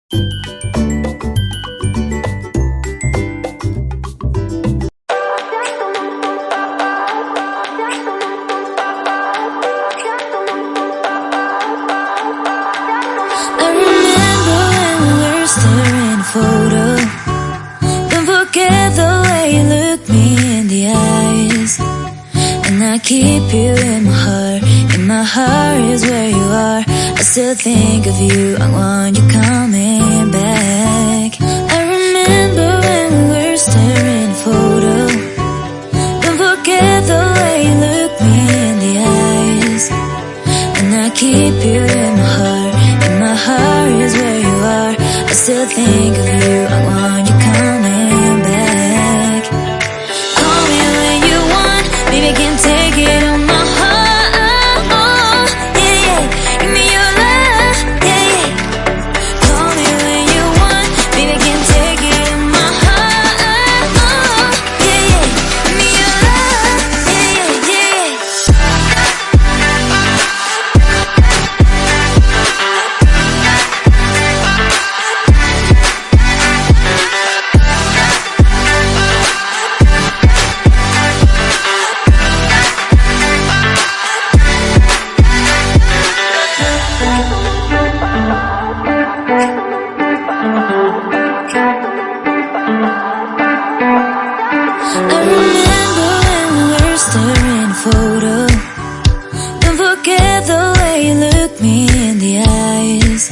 Staring photo. Don't forget the way you look me in the eyes. And I keep you in my heart. In my heart is where you are. I still think of you. I want you coming back. I remember when we were staring photo. Don't forget the way you look me in the eyes. And I keep you in my heart. In my heart is where you are. I still think of you, I want you coming back. Call me when you want, baby, can take it on my heart. Yeah, yeah, give me your love, yeah, yeah. Call me when you want, baby, can take it on my heart. Yeah, yeah, give me your love, yeah, yeah, yeah. I remember when we were staring photo. Don't forget the way you look me in the eyes.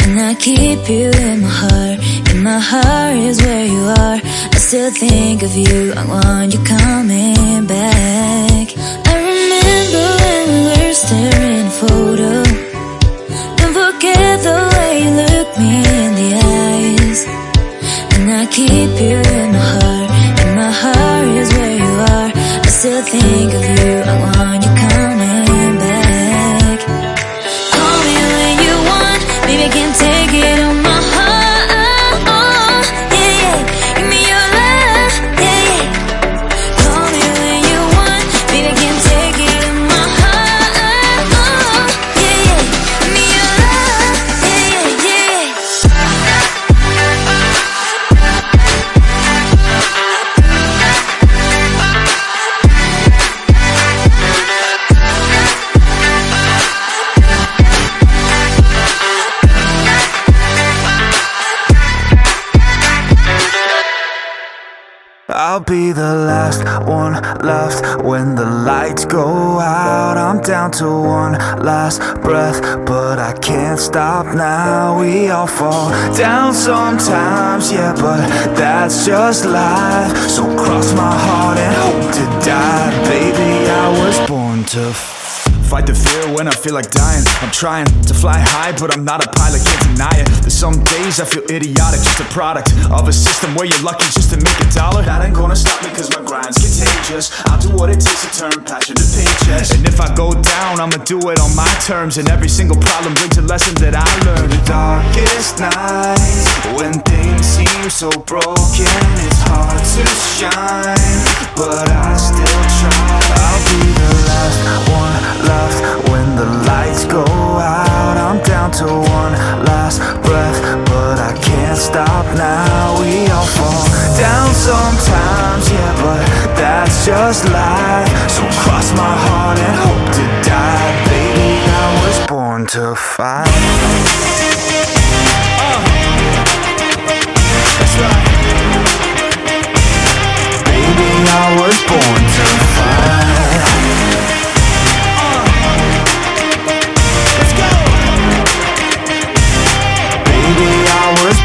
And I keep you in my heart. In my heart is where you are. I still think of you, I want you coming back. I remember when we were staring photo. Don't forget the way you look me in the eyes. And I keep you in my heart. In my heart is where you are. I still think of you, I want you coming back. Call me when you want, baby, can take it on my heart. Yeah, yeah, give me your love, yeah, yeah. Call me when you want, baby, can take it on my heart. Yeah, yeah, give me your love, yeah, yeah, yeah. I'll be the last one left when the lights go out. I'm down to one last breath, but I can't stop now. We all fall down sometimes, yeah, but that's just life. So cross my heart and hope to die. Baby, I was born to fight the fear when I feel like dying. I'm trying to fly high, but I'm not a pilot, can't deny it. There's some days I feel idiotic, just a product of a system where you're lucky just to make a dollar. That ain't gonna stop me cause my grind's contagious. I'll do what it takes to turn passion to pages. And if I go down, I'ma do it on my terms. And every single problem brings a lesson that I learned. The darkest nights, when things seem so broken, it's hard to shine, but I still try. I'll be the last one left when the lights go out. I'm down to one last breath, but I can't stop now. We all fall down sometimes, yeah, but that's just life. So cross my heart and hope to die. Baby, I was born to fight. That's right. Baby, I was born to fight.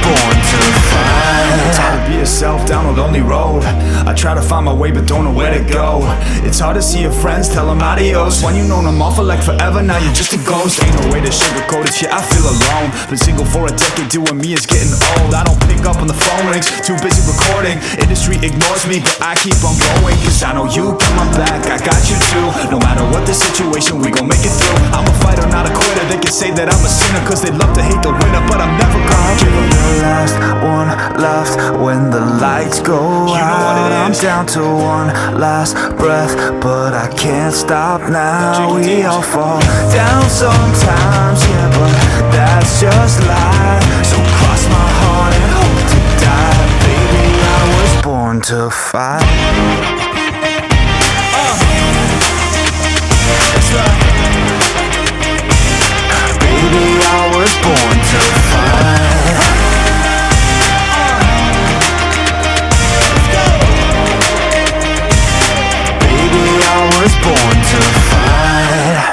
Born to fight. It's hard to be yourself down a lonely road. I try to find my way but don't know where to go. It's hard to see your friends, tell them adios. When you known them all for like forever, now you're just a ghost. Ain't no way to sugarcoat it, yeah, I feel alone. Been single for a decade, doing me is getting old. I don't pick up on the phone rings, too busy recording. Industry ignores me, but I keep on going. Cause I know you got my back, I got you too. No matter what the situation, we gon' make it through. I'm a fighter, not a quitter. They can say that I'm a sinner cause they love to hate the winner, but I'm never gonna give up. The last one left when the lights go out. I'm down to one last breath, but I can't stop now. We all fall down sometimes, yeah, but that's just life. So to fight. Baby, I was born to fight. Baby, I was born to fight.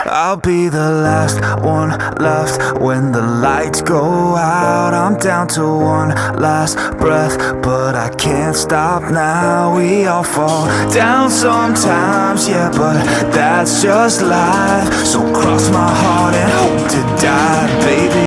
I'll be the last one left when the lights go out. I'm down to one last breath, but I can't stop now. We all fall down sometimes, yeah, but that's just life. So cross my heart and hope to die, baby.